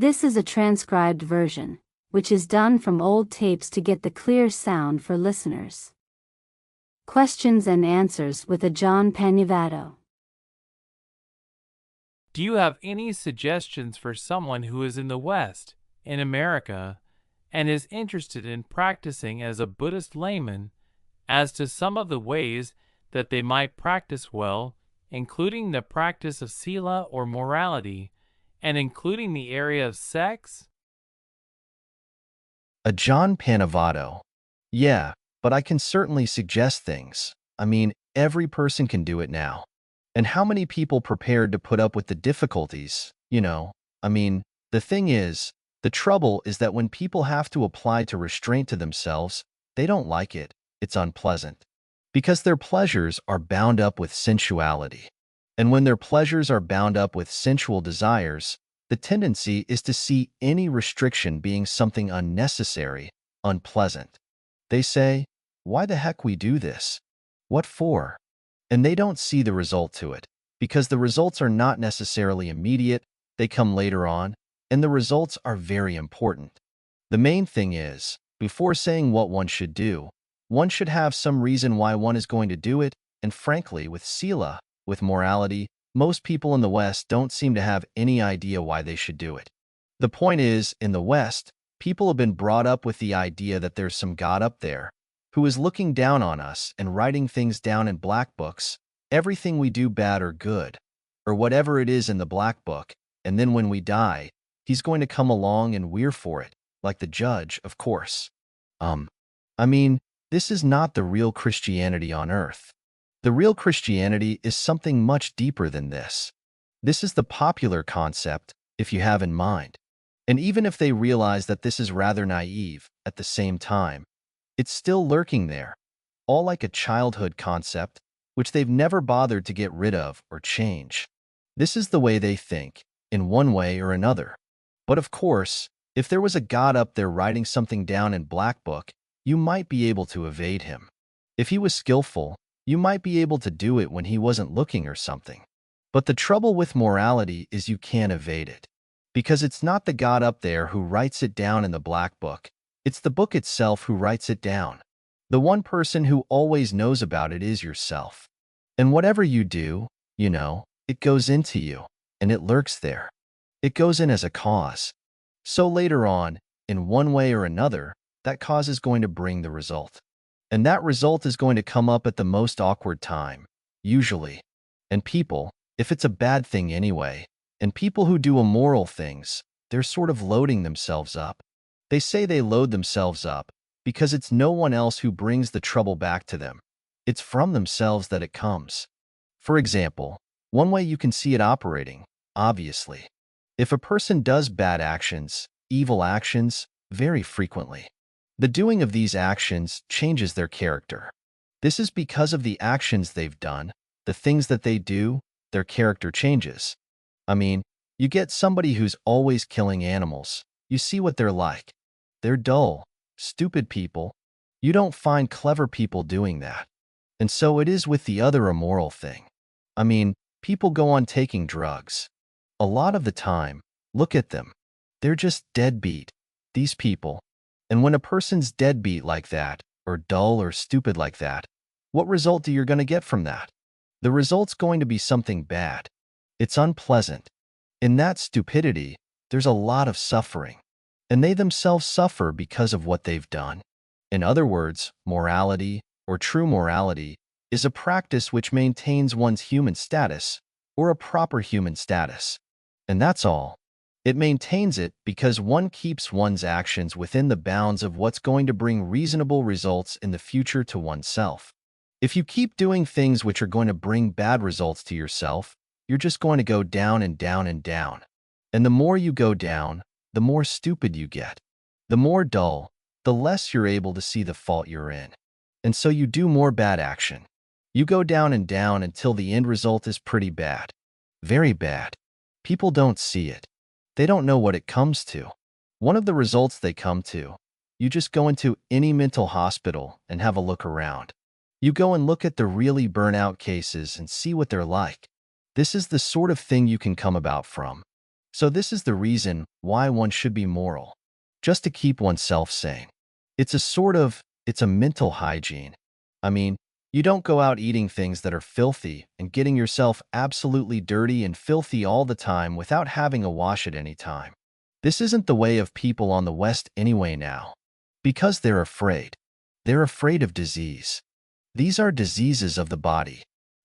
This is a transcribed version, which is done from old tapes to get the clear sound for listeners. Questions and answers with Ajahn Pannavaddho. Do you have any suggestions for someone who is in the West, in America, and is interested in practicing as a Buddhist layman as to some of the ways that they might practice well, including the practice of sīla or morality, and including the area of sex? Ajahn Pannavaddho. Yeah, but I can certainly suggest things. Every person can do it now. And how many people prepared to put up with the difficulties, The thing is, the trouble is that when people have to apply to restraint to themselves, they don't like it. It's unpleasant. Because their pleasures are bound up with sensuality. And when their pleasures are bound up with sensual desires, the tendency is to see any restriction being something unnecessary, unpleasant. They say, "Why the heck we do this? What for?" And they don't see the result to it, because the results are not necessarily immediate, they come later on, and the results are very important. The main thing is, before saying what one should do, one should have some reason why one is going to do it, and frankly, with sīla, with morality, most people in the West don't seem to have any idea why they should do it. The point is, in the West, people have been brought up with the idea that there's some God up there, who is looking down on us and writing things down in black books, everything we do bad or good, or whatever it is in the black book, and then when we die, he's going to come along and we're for it, like the judge, of course. This is not the real Christianity on earth. The real Christianity is something much deeper than this. This is the popular concept, if you have in mind. And even if they realize that this is rather naive, at the same time, it's still lurking there, all like a childhood concept, which they've never bothered to get rid of or change. This is the way they think, in one way or another. But of course, if there was a God up there writing something down in black book, you might be able to evade him. If he was skillful, you might be able to do it when he wasn't looking or something. But the trouble with morality is you can't evade it. Because it's not the God up there who writes it down in the black book. It's the book itself who writes it down. The one person who always knows about it is yourself. And whatever you do, it goes into you, and it lurks there. It goes in as a cause. So later on, in one way or another, that cause is going to bring the result. And that result is going to come up at the most awkward time, usually. And people, if it's a bad thing anyway, and people who do immoral things, they're sort of loading themselves up. They say they load themselves up because it's no one else who brings the trouble back to them. It's from themselves that it comes. For example, one way you can see it operating, obviously. If a person does bad actions, evil actions, very frequently, the doing of these actions changes their character. This is because of the actions they've done, the things that they do, their character changes. You get somebody who's always killing animals. You see what they're like. They're dull, stupid people. You don't find clever people doing that. And so it is with the other immoral thing. People go on taking drugs. A lot of the time, look at them. They're just deadbeat, these people. And when a person's deadbeat like that, or dull or stupid like that, what result are you going to get from that? The result's going to be something bad. It's unpleasant. In that stupidity, there's a lot of suffering. And they themselves suffer because of what they've done. In other words, morality, or true morality, is a practice which maintains one's human status, or a proper human status. And that's all. It maintains it because one keeps one's actions within the bounds of what's going to bring reasonable results in the future to oneself. If you keep doing things which are going to bring bad results to yourself, you're just going to go down and down and down. And the more you go down, the more stupid you get. The more dull, the less you're able to see the fault you're in. And so you do more bad action. You go down and down until the end result is pretty bad. Very bad. People don't see it. They don't know what it comes to. One of the results they come to, you just go into any mental hospital and have a look around. You go and look at the really burnout cases and see what they're like. This is the sort of thing you can come about from. So this is the reason why one should be moral, just to keep oneself sane. It's a mental hygiene. I mean, you don't go out eating things that are filthy and getting yourself absolutely dirty and filthy all the time without having a wash at any time. This isn't the way of people on the West anyway now. Because they're afraid. They're afraid of disease. These are diseases of the body.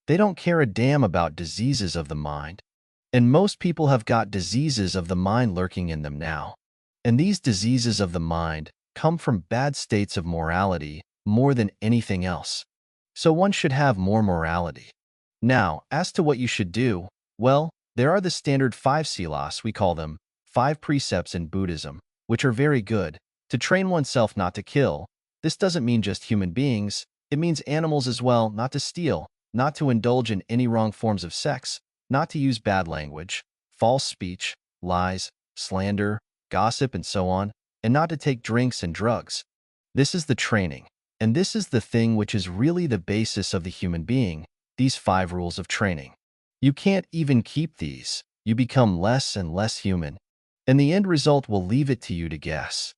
They don't care a damn about diseases of the mind. And most people have got diseases of the mind lurking in them now. And these diseases of the mind come from bad states of morality more than anything else. So one should have more morality. Now, as to what you should do, well, there are the standard 5 sīlas, we call them, 5 precepts in Buddhism, which are very good, to train oneself not to kill. This doesn't mean just human beings, it means animals as well, not to steal, not to indulge in any wrong forms of sex, not to use bad language, false speech, lies, slander, gossip, and so on, and not to take drinks and drugs. This is the training. And this is the thing which is really the basis of the human being, these 5 rules of training. You can't even keep these. You become less and less human. And the end result will leave it to you to guess.